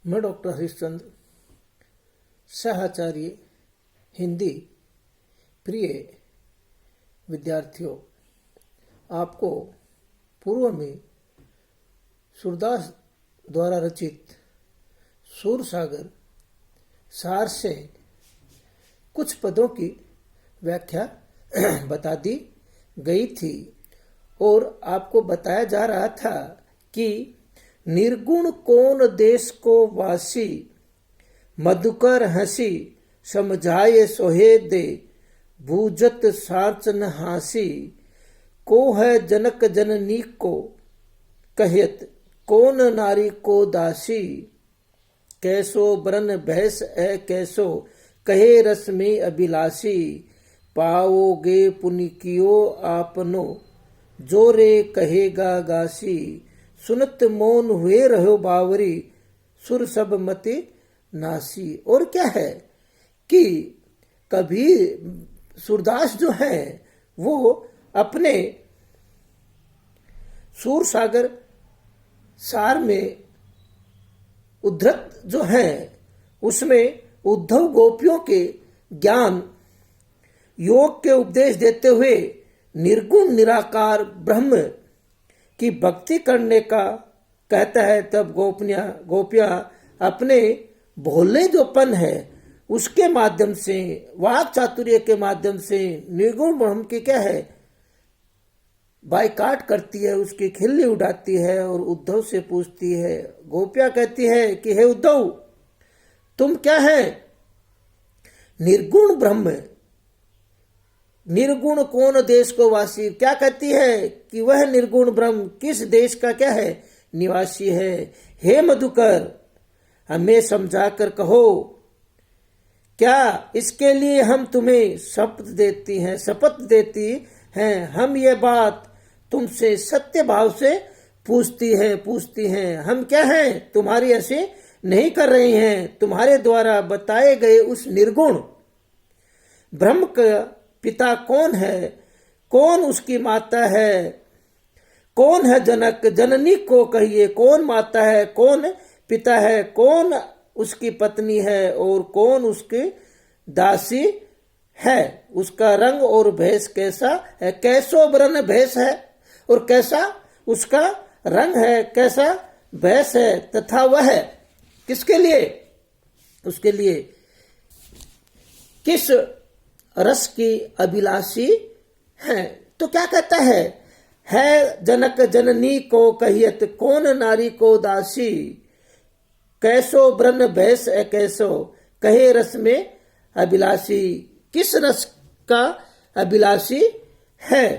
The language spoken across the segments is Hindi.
मैं डॉक्टर हरिश्चंद्र सहाचार्य हिंदी। प्रिय विद्यार्थियों, आपको पूर्व में सूरदास द्वारा रचित सूरसागर सार से कुछ पदों की व्याख्या बता दी गई थी और आपको बताया जा रहा था कि निर्गुण कौन देश को वासी, मधुकर हंसी समझाए सोहेदे, भूजत साच न हासी, को है जनक जननी को कहत, कौन नारी को दासी, कैसो ब्रन भैस है कैसो कहे रस में अभिलाषी, पाओगे पुनिकियो आपनो जोरे कहेगा गासी, सुनत मौन हुए रहो बावरी, सुर सब मति नासी। और क्या है कि कभी सूरदास जो है वो अपने सूरसागर सार में उद्धृत जो है उसमें उद्धव गोपियों के ज्ञान योग के उपदेश देते हुए निर्गुण निराकार ब्रह्म की भक्ति करने का कहता है। तब गोपियां अपने भोले जोपन है उसके माध्यम से, वाक चातुर्य के माध्यम से निर्गुण ब्रह्म की क्या है बायकाट करती है, उसकी खिल्ली उड़ाती है और उद्धव से पूछती है। गोपियां कहती है कि हे उद्धव, तुम क्या है? निर्गुण ब्रह्म, निर्गुण कौन देश को वासी। क्या कहती है कि वह निर्गुण ब्रह्म किस देश का क्या है निवासी है। हे मधुकर, हमें समझाकर कहो, क्या इसके लिए हम तुम्हें शपथ देती हैं। हम ये बात तुमसे सत्य भाव से पूछती हैं। हम क्या हैं तुम्हारी ऐसे नहीं कर रहे हैं। तुम्हारे द्वारा बताए गए उस निर्गुण ब्रह्म का पिता कौन है, कौन उसकी माता है, कौन है जनक जननी को कहिए, कौन माता है, कौन पिता है, कौन उसकी पत्नी है और कौन उसकी दासी है। उसका रंग और भेष कैसा है, कैसो वर्ण भेष है और कैसा उसका रंग है, कैसा भेष है, तथा वह किसके लिए, उसके लिए किस रस की अभिलाषी है। तो क्या कहता है जनक जननी को कहियत, कौन नारी को दासी, कैसो ब्रन भैस कैसो कहे रस में अभिलाषी, किस रस का अभिलाषी है।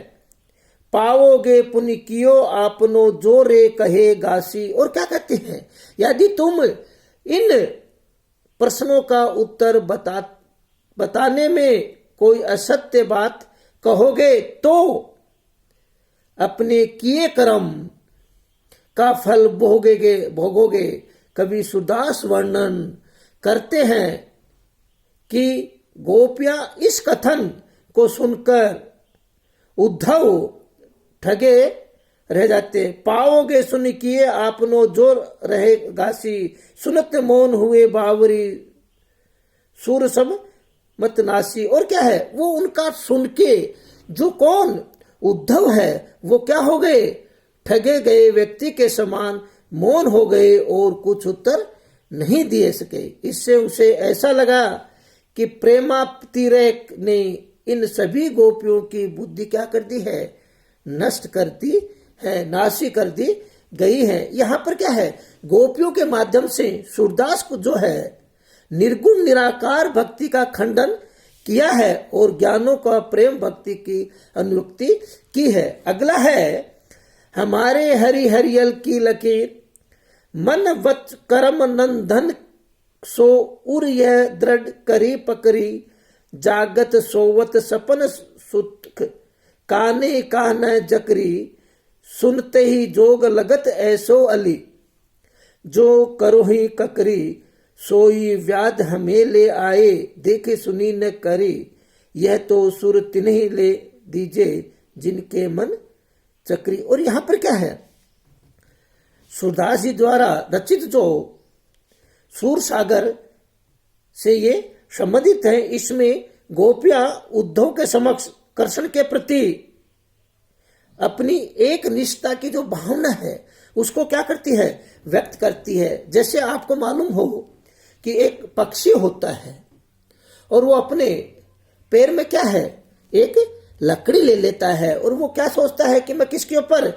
पाओगे पुण्य कियो आपनो जो रे कहे गासी। और क्या कहते हैं, यदि तुम इन प्रश्नों का उत्तर बताने में कोई असत्य बात कहोगे तो अपने किए कर्म का फल भोगोगे। कवि सूरदास वर्णन करते हैं कि गोपियां इस कथन को सुनकर उद्धव ठगे रह जाते। पाओगे सुन किए आपनो जो रहे गासी, सुनत मौन हुए बावरी, सूर सब मत नासी। और क्या है, वो उनका सुन के जो कौन उद्धव है वो क्या हो गए, ठगे गए व्यक्ति के समान मौन हो गए और कुछ उत्तर नहीं दिए सके। इससे उसे ऐसा लगा कि प्रेमातिरेक ने इन सभी गोपियों की बुद्धि क्या कर दी है, नष्ट कर दी है, नाशी कर दी गई है। यहाँ पर क्या है, गोपियों के माध्यम से सूरदास को जो है निर्गुण निराकार भक्ति का खंडन किया है और ज्ञानों का प्रेम भक्ति की अनुयुक्ति की है। अगला है, हमारे हरि हरियल की लकीर, मन वच कर्म नंदन सो उर यह दृढ़ करी पकरी, जागत सोवत सपन सुख काने कान जकरी, सुनते ही जोग लगत ऐसो अली, जो करो ही ककरी, सोई व्याध हमें ले आए, देखे सुनी न करी, यह तो सुर तिन्हीं ले दीजे जिनके मन चक्री। और यहां पर क्या है, सूरदास जी द्वारा रचित जो सूर सागर से ये संबंधित है। इसमें गोपियां उद्धव के समक्ष कृष्ण के प्रति अपनी एक निष्ठा की जो भावना है उसको क्या करती है, व्यक्त करती है। जैसे आपको मालूम हो कि एक पक्षी होता है और वो अपने पैर में क्या है, एक लकड़ी ले लेता है और वो क्या सोचता है कि मैं किसके ऊपर,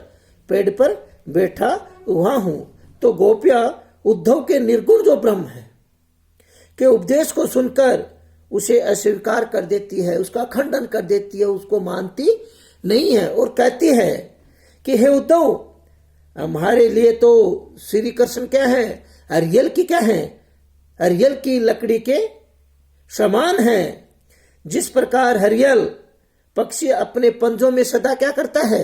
पेड़ पर बैठा हुआ हूं। तो गोपियां उद्धव के निर्गुण जो ब्रह्म है के उपदेश को सुनकर उसे अस्वीकार कर देती है, उसका खंडन कर देती है, उसको मानती नहीं है और कहती है कि हे उद्धव, हमारे लिए तो श्री कृष्ण क्या है, अरियल की क्या है, हरियल की लकड़ी के समान है। जिस प्रकार हरियल पक्षी अपने पंजों में सदा क्या करता है,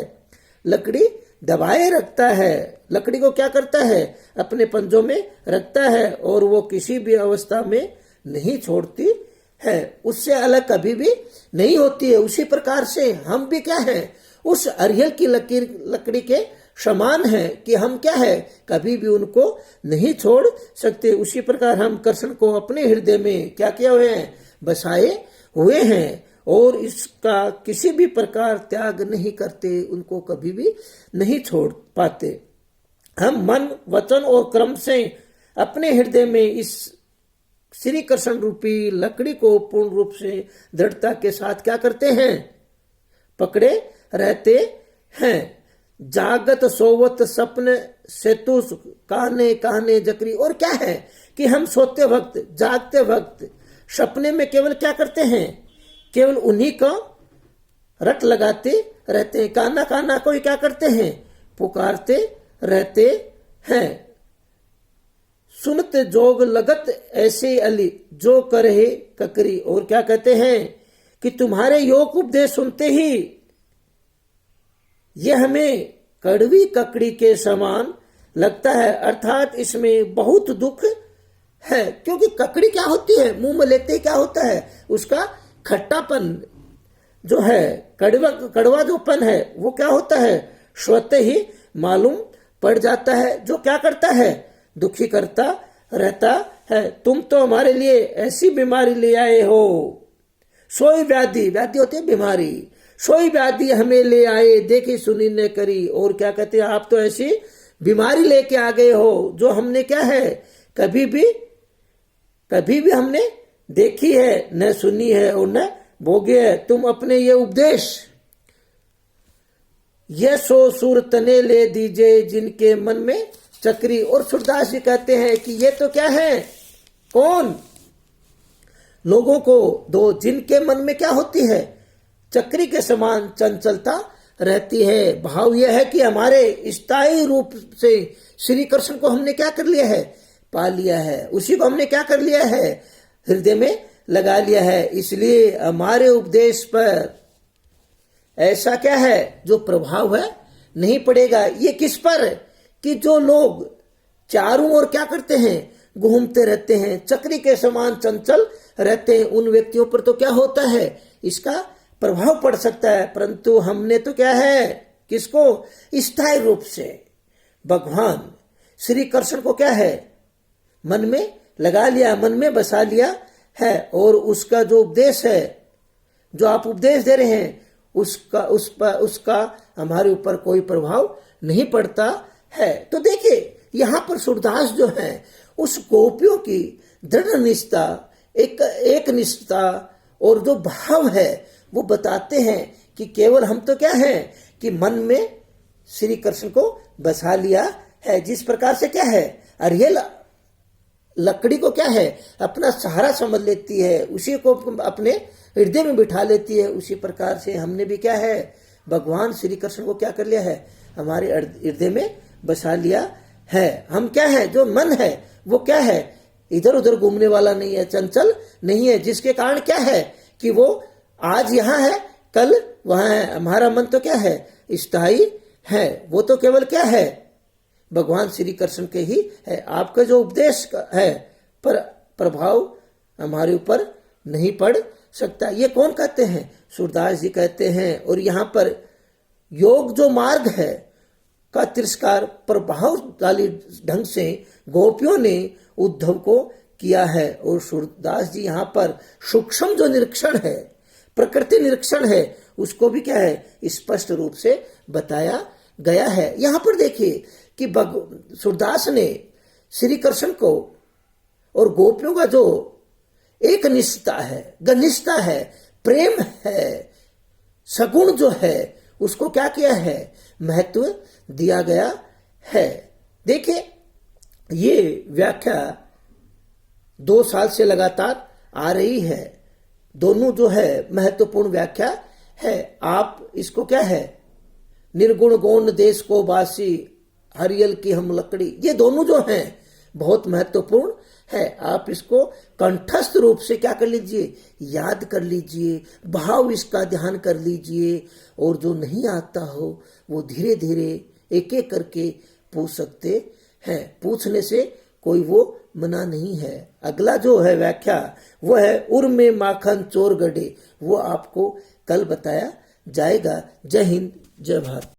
लकड़ी दबाए रखता है, लकड़ी को क्या करता है, अपने पंजों में रखता है और वो किसी भी अवस्था में नहीं छोड़ती है, उससे अलग कभी भी नहीं होती है। उसी प्रकार से हम भी क्या है, उस अरियल की लकड़ी के समान है कि हम क्या है, कभी भी उनको नहीं छोड़ सकते। उसी प्रकार हम कृष्ण को अपने हृदय में क्या किए हुए हैं, बसाए हुए हैं और इसका किसी भी प्रकार त्याग नहीं करते, उनको कभी भी नहीं छोड़ पाते। हम मन, वचन और कर्म से अपने हृदय में इस श्री कृष्ण रूपी लकड़ी को पूर्ण रूप से दृढ़ता के साथ क्या करते हैं, पकड़े रहते हैं। जागत सोवत सपने सेतु कहने कहने जकरी। और क्या है कि हम सोते वक्त, जागते वक्त, सपने में केवल क्या करते हैं, केवल उन्हीं का रट लगाते रहते हैं, काना काना को क्या करते हैं, पुकारते रहते हैं। सुनते जोग लगत ऐसे अली जो करे ककरी। और क्या कहते हैं कि तुम्हारे योग उपदेश सुनते ही ये हमें कड़वी ककड़ी के समान लगता है, अर्थात इसमें बहुत दुख है। क्योंकि ककड़ी क्या होती है, मुंह में लेते ही क्या होता है, उसका खट्टापन जो है, कड़वा जोपन है, वो क्या होता है, स्वतः ही मालूम पड़ जाता है, जो क्या करता है, दुखी करता रहता है। तुम तो हमारे लिए ऐसी बीमारी ले आए हो, सोई व्याधि, व्याधि होती है बीमारी, सोई व्याधि हमें ले आए देखी सुनी ने करी। और क्या कहते हैं, आप तो ऐसी बीमारी लेके आ गए हो जो हमने क्या है, कभी भी हमने देखी है, न सुनी है और न भोगे है। तुम अपने ये उपदेश ये सो सुर तने ले दीजिए जिनके मन में चक्री। और सूरदास जी कहते हैं कि ये तो क्या है, कौन, लोगों को दो जिनके मन में क्या होती है, चक्री के समान चंचलता रहती है। भाव यह है कि हमारे स्थायी रूप से श्री कृष्ण को हमने क्या कर लिया है, पा लिया है, उसी को हमने क्या कर लिया है, हृदय में लगा लिया है। इसलिए हमारे उपदेश पर ऐसा क्या है, जो प्रभाव है नहीं पड़ेगा। ये किस पर, कि जो लोग चारों ओर क्या करते हैं, घूमते रहते हैं, चक्री के समान चंचल रहते हैं, उन व्यक्तियों पर तो क्या होता है, इसका प्रभाव पड़ सकता है। परंतु हमने तो क्या है, किसको, स्थायी रूप से भगवान श्री कृष्ण को क्या है, मन में लगा लिया, मन में बसा लिया है। और उसका जो उपदेश है, जो आप उपदेश दे रहे हैं, उसका हमारे ऊपर कोई प्रभाव नहीं पड़ता है। तो देखिए यहां पर सूरदास जो है उस गोपियों की दृढ़ निष्ठा, एक निष्ठा और जो भाव है वो बताते हैं कि केवल हम तो क्या है कि मन में श्री कृष्ण को बसा लिया है। जिस प्रकार से क्या है, अरियल लकड़ी को क्या है, अपना सहारा समझ लेती है, उसी को अपने हृदय में बिठा लेती है, उसी प्रकार से हमने भी क्या है, भगवान श्री कृष्ण को क्या कर लिया है, हमारे हृदय में बसा लिया है। हम क्या है, जो मन है वो क्या है, इधर उधर घूमने वाला नहीं है, चंचल नहीं है, जिसके कारण क्या है कि वो आज यहाँ है, कल वहां है। हमारा मन तो क्या है, स्थायी है, वो तो केवल क्या है, भगवान श्री कृष्ण के ही है। आपका जो उपदेश है पर प्रभाव हमारे ऊपर नहीं पड़ सकता। ये कौन कहते हैं, सूरदास जी कहते हैं। और यहाँ पर योग जो मार्ग है का तिरस्कार प्रभावशाली ढंग से गोपियों ने उद्धव को किया है। और सूरदास जी यहाँ पर सूक्ष्म जो निरीक्षण है, प्रकृति निरीक्षण है, उसको भी क्या है, स्पष्ट रूप से बताया गया है। यहां पर देखिए कि सूरदास ने श्री कृष्ण को और गोपियों का जो एक निष्ठा है, घनिष्ठता है, प्रेम है, सगुण जो है, उसको क्या किया है, महत्व दिया गया है। देखिए ये व्याख्या 2 साल से लगातार आ रही है। दोनों जो है महत्वपूर्ण व्याख्या है। आप इसको क्या है, निर्गुण गौण देश को बासी, हरियल की हम लकड़ी, ये दोनों जो हैं बहुत महत्वपूर्ण है। आप इसको कंठस्थ रूप से क्या कर लीजिए, याद कर लीजिए, भाव इसका ध्यान कर लीजिए। और जो नहीं आता हो वो धीरे धीरे एक एक करके पूछ सकते हैं। पूछने से कोई वो मना नहीं है। अगला जो है व्याख्या वो है उर में माखन चोर गढ़े, वो आपको कल बताया जाएगा। जय हिंद, जय भारत।